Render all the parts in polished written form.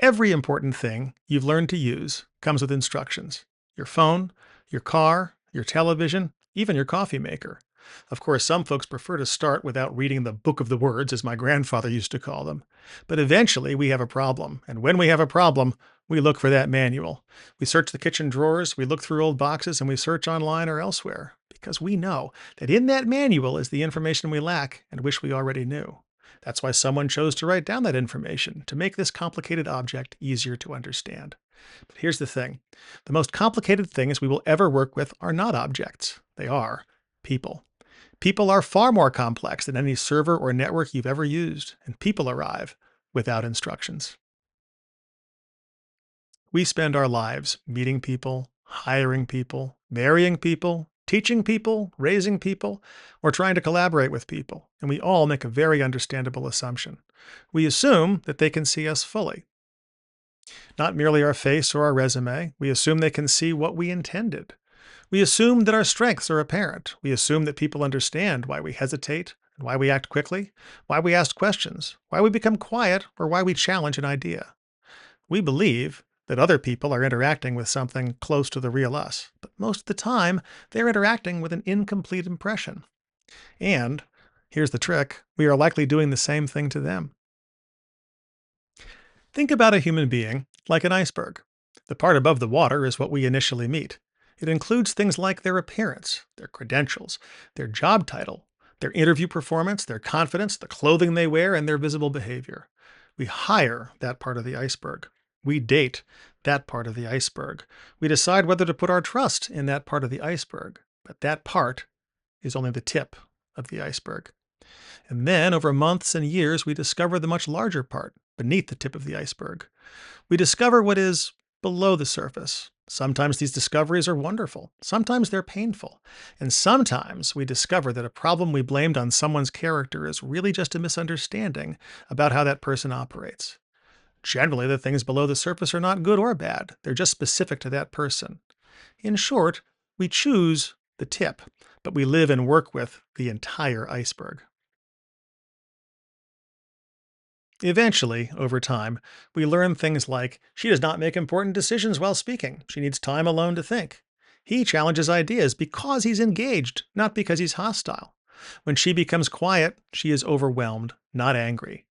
Every important thing you've learned to use comes with instructions. Your phone, your car, your television, even your coffee maker. Of course, some folks prefer to start without reading the book of the words, as my grandfather used to call them. But eventually, we have a problem. And when we have a problem, we look for that manual. We search the kitchen drawers, we look through old boxes, and we search online or elsewhere. Because we know that in that manual is the information we lack and wish we already knew. That's why someone chose to write down that information, to make this complicated object easier to understand. But here's the thing. The most complicated things we will ever work with are not objects. They are people. People are far more complex than any server or network you've ever used, and people arrive without instructions. We spend our lives meeting people, hiring people, marrying people, teaching people, raising people, or trying to collaborate with people, and we all make a very understandable assumption. We assume that they can see us fully, not merely our face or our resume. We assume they can see what we intended. We assume that our strengths are apparent. We assume that people understand why we hesitate and why we act quickly, why we ask questions, why we become quiet, or why we challenge an idea. We believe that other people are interacting with something close to the real us, but most of the time, they're interacting with an incomplete impression. And here's the trick, we are likely doing the same thing to them. Think about a human being like an iceberg. The part above the water is what we initially meet. It includes things like their appearance, their credentials, their job title, their interview performance, their confidence, the clothing they wear, and their visible behavior. We hire that part of the iceberg. We date that part of the iceberg. We decide whether to put our trust in that part of the iceberg. But that part is only the tip of the iceberg. And then, over months and years, we discover the much larger part beneath the tip of the iceberg. We discover what is below the surface. Sometimes these discoveries are wonderful. Sometimes they're painful. And sometimes we discover that a problem we blamed on someone's character is really just a misunderstanding about how that person operates. Generally, the things below the surface are not good or bad. They're just specific to that person. In short, we choose the tip, but we live and work with the entire iceberg. Eventually, over time, we learn things like she does not make important decisions while speaking. She needs time alone to think. He challenges ideas because he's engaged, not because he's hostile. When she becomes quiet, she is overwhelmed, not angry.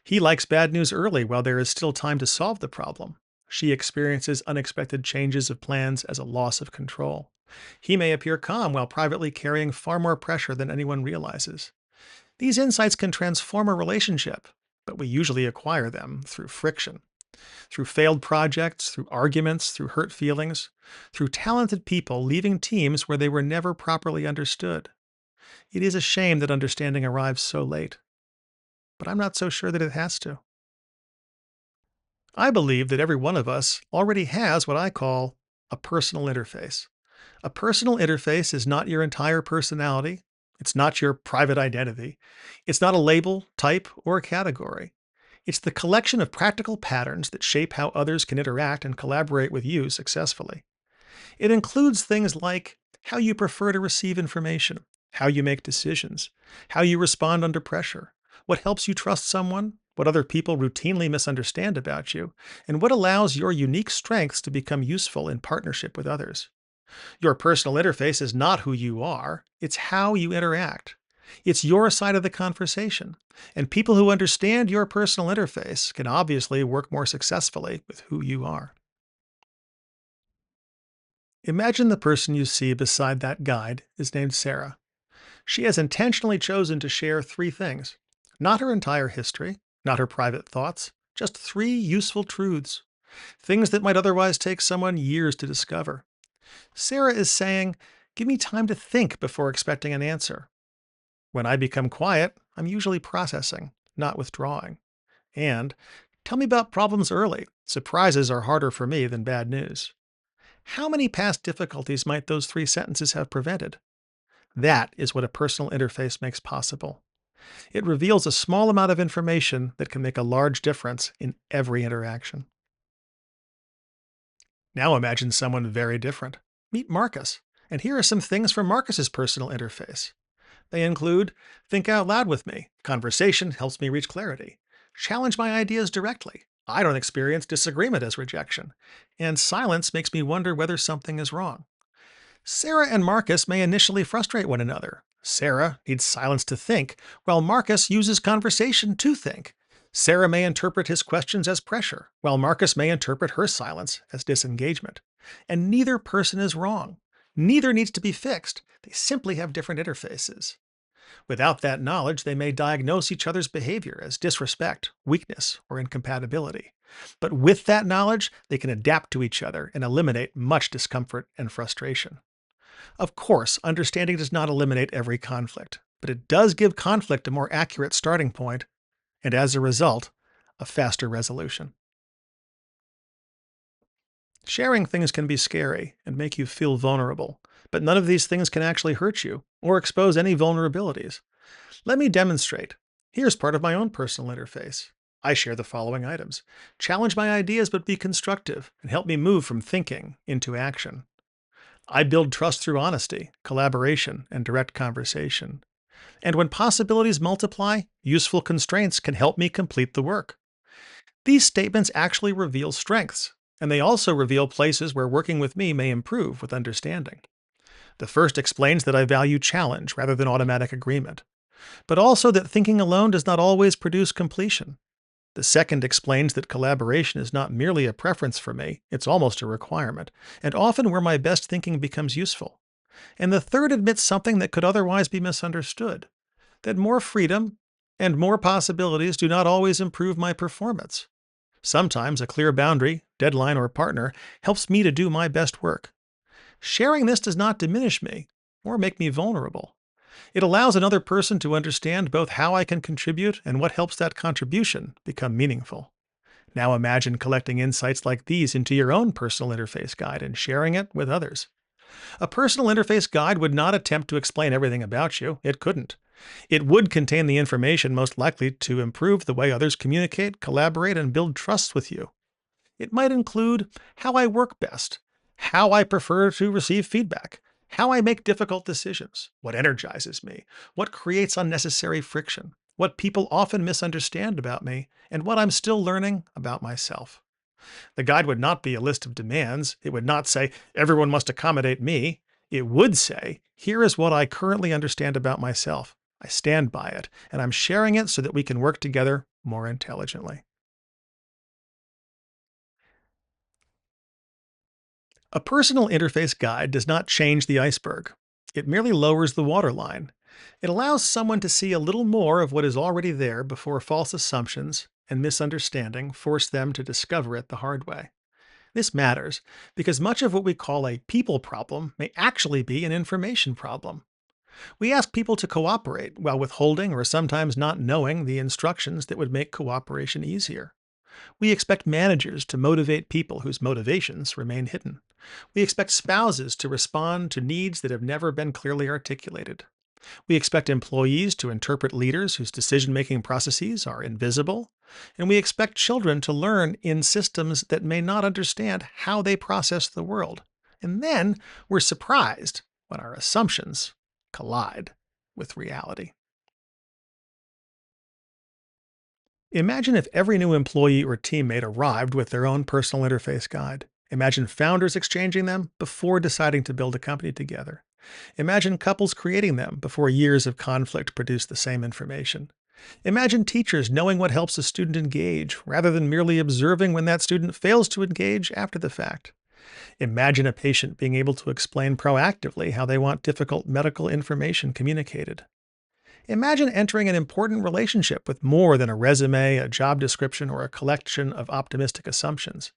He likes bad news early while there is still time to solve the problem. She experiences unexpected changes of plans as a loss of control. He may appear calm while privately carrying far more pressure than anyone realizes. These insights can transform a relationship, but we usually acquire them through friction, through failed projects, through arguments, through hurt feelings, through talented people leaving teams where they were never properly understood. It is a shame that understanding arrives so late, but I'm not so sure that it has to. I believe that every one of us already has what I call a personal interface. A personal interface is not your entire personality. It's not your private identity. It's not a label, type, or a category. It's the collection of practical patterns that shape how others can interact and collaborate with you successfully. It includes things like how you prefer to receive information, how you make decisions, how you respond under pressure, what helps you trust someone, what other people routinely misunderstand about you, and what allows your unique strengths to become useful in partnership with others. Your personal interface is not who you are, it's how you interact. It's your side of the conversation. And people who understand your personal interface can obviously work more successfully with who you are. Imagine the person you see beside that guide is named Sarah. She has intentionally chosen to share three things: not her entire history, not her private thoughts, just three useful truths, things that might otherwise take someone years to discover. Sarah is saying, give me time to think before expecting an answer. When I become quiet, I'm usually processing, not withdrawing. And tell me about problems early. Surprises are harder for me than bad news. How many past difficulties might those three sentences have prevented? That is what a personal interface makes possible. It reveals a small amount of information that can make a large difference in every interaction. Now imagine someone very different. Meet Marcus. And here are some things from Marcus's personal interface. They include think out loud with me. Conversation helps me reach clarity. Challenge my ideas directly. I don't experience disagreement as rejection, and silence makes me wonder whether something is wrong. Sarah and Marcus may initially frustrate one another. Sarah needs silence to think, while Marcus uses conversation to think. Sarah may interpret his questions as pressure, while Marcus may interpret her silence as disengagement. And neither person is wrong. Neither needs to be fixed. They simply have different interfaces. Without that knowledge, they may diagnose each other's behavior as disrespect, weakness, or incompatibility. But with that knowledge, they can adapt to each other and eliminate much discomfort and frustration. Of course, understanding does not eliminate every conflict, but it does give conflict a more accurate starting point, and as a result, a faster resolution. Sharing things can be scary and make you feel vulnerable, but none of these things can actually hurt you or expose any vulnerabilities. Let me demonstrate. Here's part of my own personal interface. I share the following items. Challenge my ideas but be constructive and help me move from thinking into action. I build trust through honesty, collaboration, and direct conversation. And when possibilities multiply, useful constraints can help me complete the work. These statements actually reveal strengths, and they also reveal places where working with me may improve with understanding. The first explains that I value challenge rather than automatic agreement, but also that thinking alone does not always produce completion. The second explains that collaboration is not merely a preference for me, it's almost a requirement, and often where my best thinking becomes useful. And the third admits something that could otherwise be misunderstood, that more freedom and more possibilities do not always improve my performance. Sometimes a clear boundary, deadline, or partner helps me to do my best work. Sharing this does not diminish me or make me vulnerable. It allows another person to understand both how I can contribute and what helps that contribution become meaningful. Now imagine collecting insights like these into your own personal interface guide and sharing it with others. A personal interface guide would not attempt to explain everything about you. It couldn't. It would contain the information most likely to improve the way others communicate, collaborate, and build trust with you. It might include how I work best, how I prefer to receive feedback, how I make difficult decisions, what energizes me, what creates unnecessary friction, what people often misunderstand about me, and what I'm still learning about myself. The guide would not be a list of demands. It would not say, everyone must accommodate me. It would say, here is what I currently understand about myself. I stand by it, and I'm sharing it so that we can work together more intelligently. A personal interface guide does not change the iceberg. It merely lowers the waterline. It allows someone to see a little more of what is already there before false assumptions and misunderstanding force them to discover it the hard way. This matters because much of what we call a people problem may actually be an information problem. We ask people to cooperate while withholding or sometimes not knowing the instructions that would make cooperation easier. We expect managers to motivate people whose motivations remain hidden. We expect spouses to respond to needs that have never been clearly articulated. We expect employees to interpret leaders whose decision making processes are invisible. And we expect children to learn in systems that may not understand how they process the world. And then we're surprised when our assumptions collide with reality. Imagine if every new employee or teammate arrived with their own personal interface guide. Imagine founders exchanging them before deciding to build a company together. Imagine couples creating them before years of conflict produce the same information. Imagine teachers knowing what helps a student engage rather than merely observing when that student fails to engage after the fact. Imagine a patient being able to explain proactively how they want difficult medical information communicated. Imagine entering an important relationship with more than a resume, a job description, or a collection of optimistic assumptions.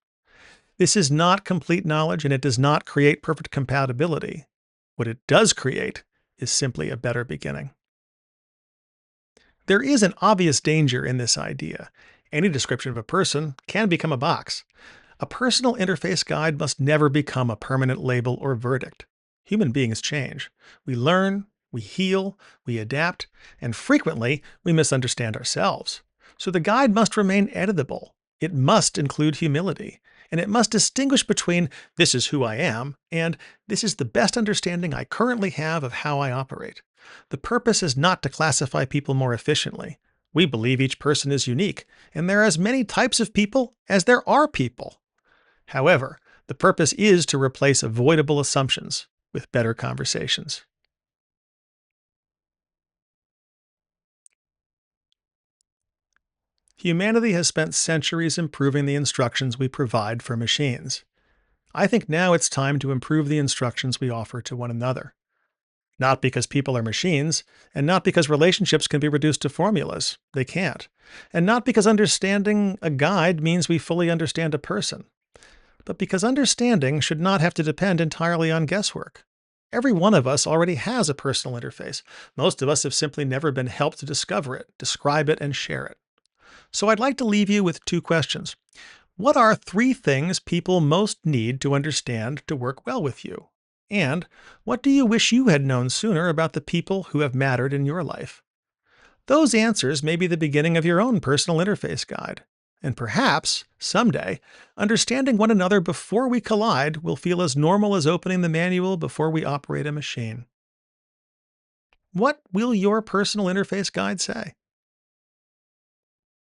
This is not complete knowledge and it does not create perfect compatibility. What it does create is simply a better beginning. There is an obvious danger in this idea. Any description of a person can become a box. A personal interface guide must never become a permanent label or verdict. Human beings change. We learn, we heal, we adapt, and frequently we misunderstand ourselves. So the guide must remain editable. It must include humility, and it must distinguish between this is who I am and this is the best understanding I currently have of how I operate. The purpose is not to classify people more efficiently, We believe each person is unique, and there are as many types of people as there are people. However, the purpose is to replace avoidable assumptions with better conversations. Humanity has spent centuries improving the instructions we provide for machines. I think now it's time to improve the instructions we offer to one another. Not because people are machines, and not because relationships can be reduced to formulas. They can't. And not because understanding a guide means we fully understand a person, but because understanding should not have to depend entirely on guesswork. Every one of us already has a personal interface. Most of us have simply never been helped to discover it, describe it, and share it. So I'd like to leave you with two questions. What are three things people most need to understand to work well with you? And what do you wish you had known sooner about the people who have mattered in your life? Those answers may be the beginning of your own personal interface guide. And perhaps, someday, understanding one another before we collide will feel as normal as opening the manual before we operate a machine. What will your personal interface guide say?